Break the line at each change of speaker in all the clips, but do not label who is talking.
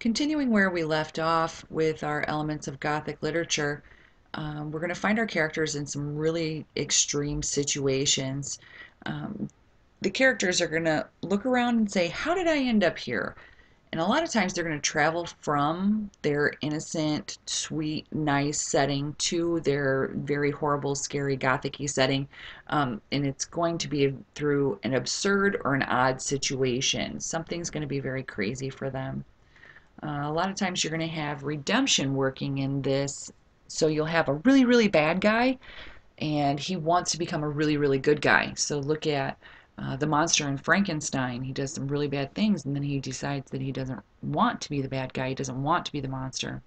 Continuing where we left off with our elements of Gothic literature, we're going to find our characters in some really extreme situations. Um, the characters are going to look around and say, how did I end up here? And a lot of times they're going to travel from their innocent, sweet, nice setting to their very horrible, scary, gothic-y setting. And it's going to be through an absurd or an odd situation. Something's going to be very crazy for them. A lot of times you're going to have redemption working in this. So you'll have a really, really bad guy, and he wants to become a really, really good guy. So look at the monster in Frankenstein. He does some really bad things, and then he decides that he doesn't want to be the bad guy. He doesn't want to be the monster.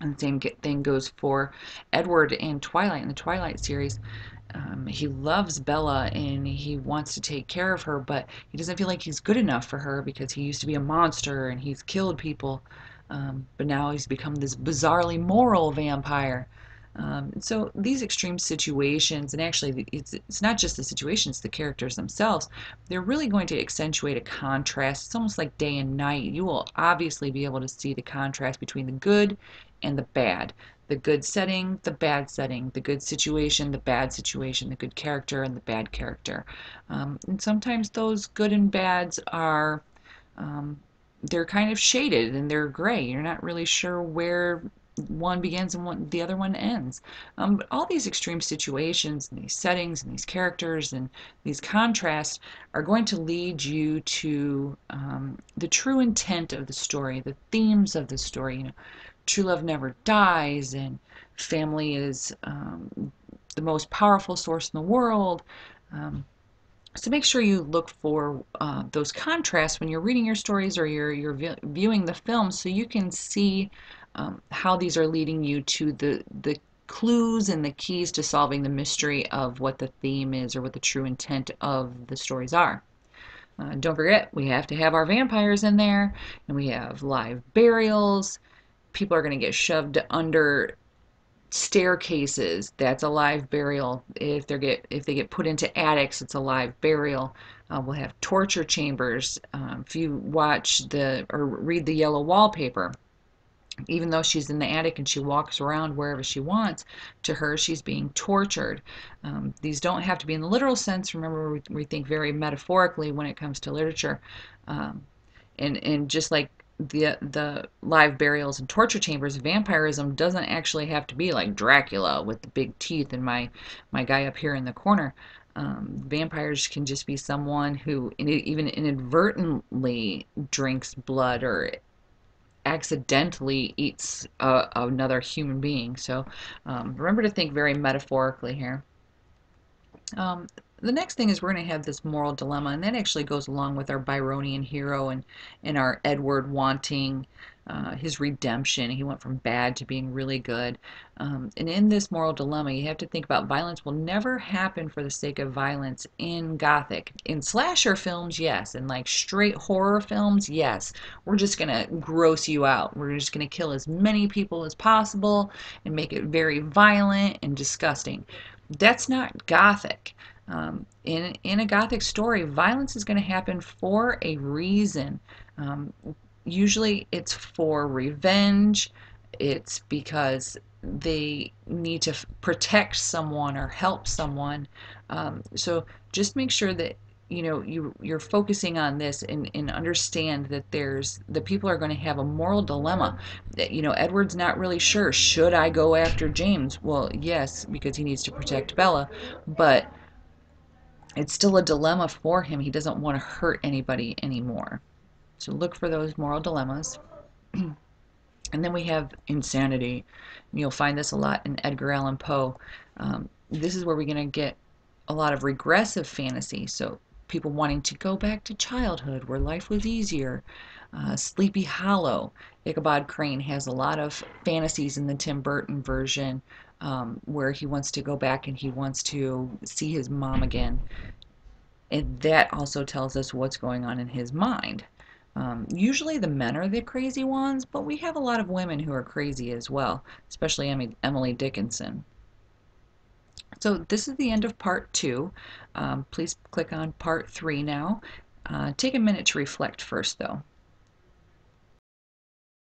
And the same thing goes for Edward in Twilight, in the Twilight series. He loves Bella and he wants to take care of her, but he doesn't feel like he's good enough for her because he used to be a monster and he's killed people. But now he's become this bizarrely moral vampire. So these extreme situations, and actually it's not just the situations, the characters themselves, they're really going to accentuate a contrast. It's almost like day and night. You will obviously be able to see the contrast between the good and the bad. The good setting, the bad setting, the good situation, the bad situation, the good character and the bad character. And sometimes those good and bads are, they're kind of shaded and they're gray. You're not really sure where one begins and the other one ends. But all these extreme situations and these settings and these characters and these contrasts are going to lead you to the true intent of the story, the themes of the story. True love never dies, and family is the most powerful source in the world. Um, so make sure you look for those contrasts when you're reading your stories or you're viewing the film, so you can see how these are leading you to the clues and the keys to solving the mystery of what the theme is or what the true intent of the stories are. Don't forget, we have to have our vampires in there, and we have live burials. People are going to get shoved under staircases. That's a live burial. If they get put into attics, it's a live burial. We'll have torture chambers. If you watch or read the yellow wallpaper, even though she's in the attic and she walks around wherever she wants, to her she's being tortured. These don't have to be in the literal sense. Remember, we think very metaphorically when it comes to literature. Um, and just like the live burials and torture chambers, vampirism doesn't actually have to be like Dracula with the big teeth and my guy up here in the corner. Vampires can just be someone who even inadvertently drinks blood or accidentally eats another human being. So remember to think very metaphorically here. Um, the next thing is we're going to have this moral dilemma, and that actually goes along with our Byronian hero and our Edward wanting his redemption. He went from bad to being really good. And in this moral dilemma, you have to think about violence will never happen for the sake of violence in Gothic. In slasher films, yes. In like straight horror films, yes. We're just going to gross you out. We're just going to kill as many people as possible and make it very violent and disgusting. That's not Gothic. In a Gothic story, violence is going to happen for a reason. Um, Usually it's for revenge. It's because they need to protect someone or help someone. So just make sure that you're focusing on this and understand that the people are going to have a moral dilemma. That Edward's not really sure, should I go after James? Well, yes, because he needs to protect Bella, but it's still a dilemma for him. He doesn't want to hurt anybody anymore. So look for those moral dilemmas. And then we have insanity. You'll find this a lot in Edgar Allan Poe. This is where we're going to get a lot of regressive fantasy. So people wanting to go back to childhood where life was easier. Sleepy Hollow. Ichabod Crane has a lot of fantasies in the Tim Burton version, where he wants to go back and he wants to see his mom again. And that also tells us what's going on in his mind. Usually the men are the crazy ones, but we have a lot of women who are crazy as well, especially Emily Dickinson. So this is the end of part 2. Please click on part 3 now. Take a minute to reflect first, though.